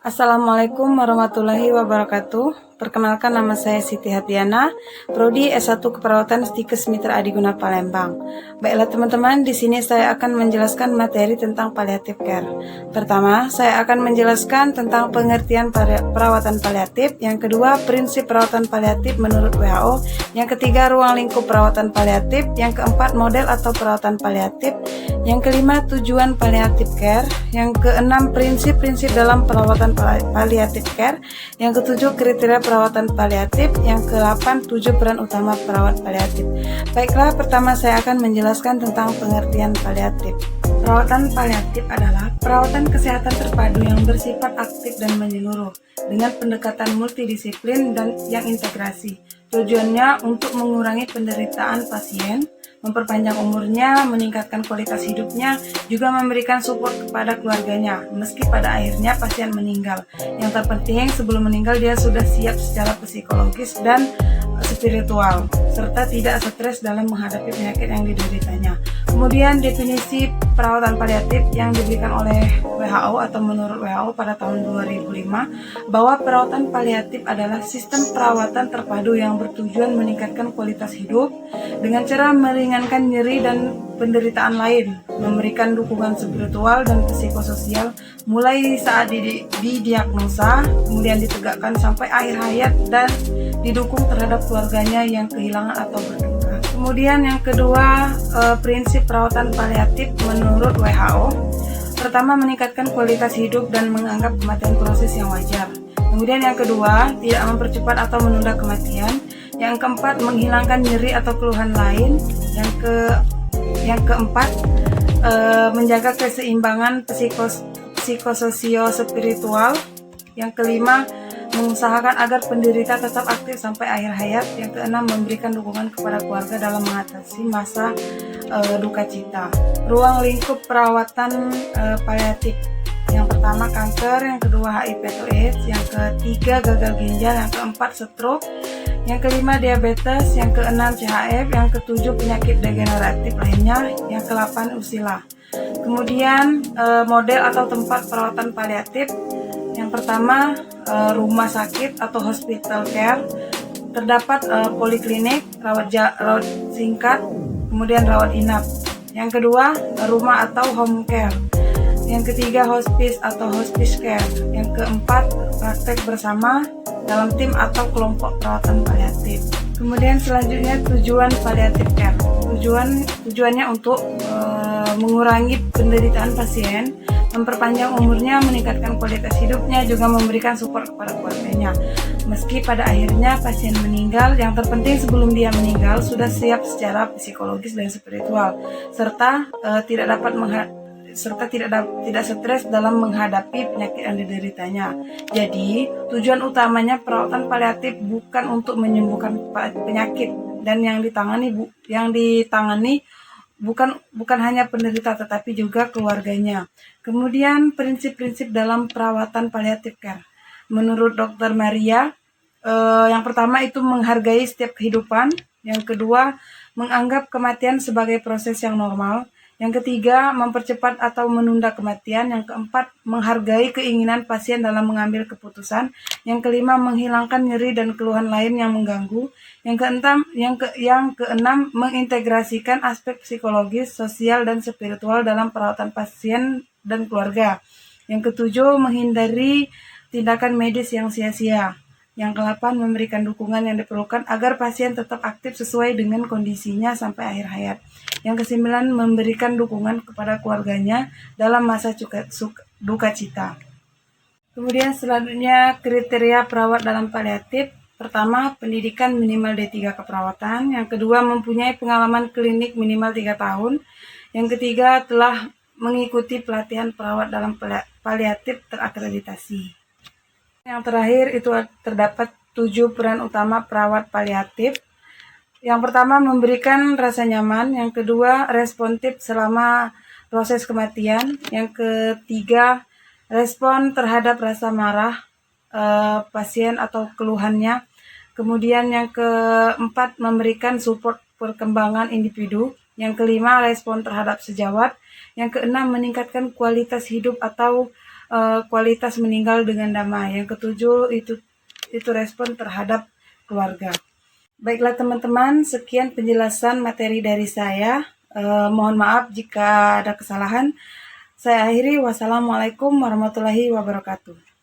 Assalamualaikum warahmatullahi wabarakatuh. Perkenalkan, nama saya Siti Hatiana, Prodi S1 Keperawatan Stikes Mitra Adiguna Palembang. Baiklah teman-teman, di sini saya akan menjelaskan materi tentang palliative care. Pertama, saya akan menjelaskan tentang pengertian perawatan paliatif. Yang kedua, prinsip perawatan paliatif menurut WHO. Yang ketiga, ruang lingkup perawatan paliatif. Yang keempat, model atau perawatan paliatif. Yang kelima, tujuan palliative care. Yang keenam, prinsip-prinsip dalam perawatan palliative care. Yang ketujuh, kriteria perawatan paliatif. Yang ke-8, 7 peran utama perawat paliatif. Baiklah, pertama saya akan menjelaskan tentang pengertian paliatif. Perawatan paliatif adalah perawatan kesehatan terpadu yang bersifat aktif dan menyeluruh dengan pendekatan multidisiplin dan yang integrasi. Tujuannya untuk mengurangi penderitaan pasien, memperpanjang umurnya, meningkatkan kualitas hidupnya, juga memberikan support kepada keluarganya, meski pada akhirnya pasien meninggal. Yang terpenting, sebelum meninggal dia sudah siap secara psikologis dan spiritual, serta tidak stres dalam menghadapi penyakit yang dideritanya. Kemudian definisi perawatan paliatif yang diberikan oleh WHO atau menurut WHO pada tahun 2005, bahwa perawatan paliatif adalah sistem perawatan terpadu yang bertujuan meningkatkan kualitas hidup dengan cara meringankan nyeri dan penderitaan lain, memberikan dukungan spiritual dan psikososial mulai saat didiagnosa, kemudian ditegakkan sampai akhir hayat, dan didukung terhadap keluarganya yang kehilangan atau berduka. Kemudian yang kedua, prinsip perawatan paliatif menurut WHO. Pertama, meningkatkan kualitas hidup dan menganggap kematian proses yang wajar. Kemudian yang kedua, tidak mempercepat atau menunda kematian. Yang keempat, menghilangkan nyeri atau keluhan lain. Yang keempat, menjaga keseimbangan psikososio-spiritual. Yang kelima, mengusahakan agar penderita tetap aktif sampai akhir hayat. Yang keenam, memberikan dukungan kepada keluarga dalam mengatasi masa duka cita. Ruang lingkup perawatan paliatif. Yang pertama, kanker. Yang kedua, HIV/AIDS. Yang ketiga, gagal ginjal. Yang keempat, stroke. Yang kelima, diabetes. Yang keenam, CHF. Yang ketujuh, penyakit degeneratif lainnya. Yang ke-8, usila. Kemudian model atau tempat perawatan paliatif. Yang pertama, rumah sakit atau hospital care. Terdapat poliklinik, rawat singkat, kemudian rawat inap. Yang kedua, rumah atau home care. Yang ketiga, hospice atau hospice care. Yang keempat, praktek bersama dalam tim atau kelompok perawatan paliatif. Kemudian selanjutnya, tujuan palliative care. Tujuannya untuk mengurangi penderitaan pasien, memperpanjang umurnya, meningkatkan kualitas hidupnya, juga memberikan support kepada keluarganya. Meski pada akhirnya pasien meninggal, yang terpenting sebelum dia meninggal sudah siap secara psikologis dan spiritual, serta tidak stres dalam menghadapi penyakit yang dideritanya. Jadi, tujuan utamanya perawatan paliatif bukan untuk menyembuhkan penyakit, dan yang ditangani bukan hanya penderita tetapi juga keluarganya. Kemudian prinsip-prinsip dalam perawatan palliative care. Menurut Dr. Maria, yang pertama itu menghargai setiap kehidupan. Yang kedua, menganggap kematian sebagai proses yang normal. Yang ketiga, mempercepat atau menunda kematian. Yang keempat, menghargai keinginan pasien dalam mengambil keputusan. Yang kelima, menghilangkan nyeri dan keluhan lain yang mengganggu. Yang keenam, mengintegrasikan aspek psikologis, sosial, dan spiritual dalam perawatan pasien dan keluarga. Yang ketujuh, menghindari tindakan medis yang sia-sia. Yang ke-8, memberikan dukungan yang diperlukan agar pasien tetap aktif sesuai dengan kondisinya sampai akhir hayat. Yang ke-9, memberikan dukungan kepada keluarganya dalam masa duka cita. Kemudian selanjutnya, kriteria perawat dalam paliatif. Pertama, pendidikan minimal D3 keperawatan. Yang kedua, mempunyai pengalaman klinik minimal 3 tahun. Yang ketiga, telah mengikuti pelatihan perawat dalam paliatif terakreditasi. Yang terakhir itu terdapat 7 peran utama perawat paliatif. Yang pertama, memberikan rasa nyaman. Yang kedua, responsif selama proses kematian. Yang ketiga, respon terhadap rasa marah pasien atau keluhannya. Kemudian yang keempat, memberikan support perkembangan individu. Yang kelima, respon terhadap sejawat. Yang keenam, meningkatkan kualitas hidup atau kualitas meninggal dengan damai. Yang ketujuh itu respon terhadap keluarga. Baiklah teman-teman, sekian penjelasan materi dari saya. Mohon maaf jika ada kesalahan. Saya akhiri, wassalamualaikum warahmatullahi wabarakatuh.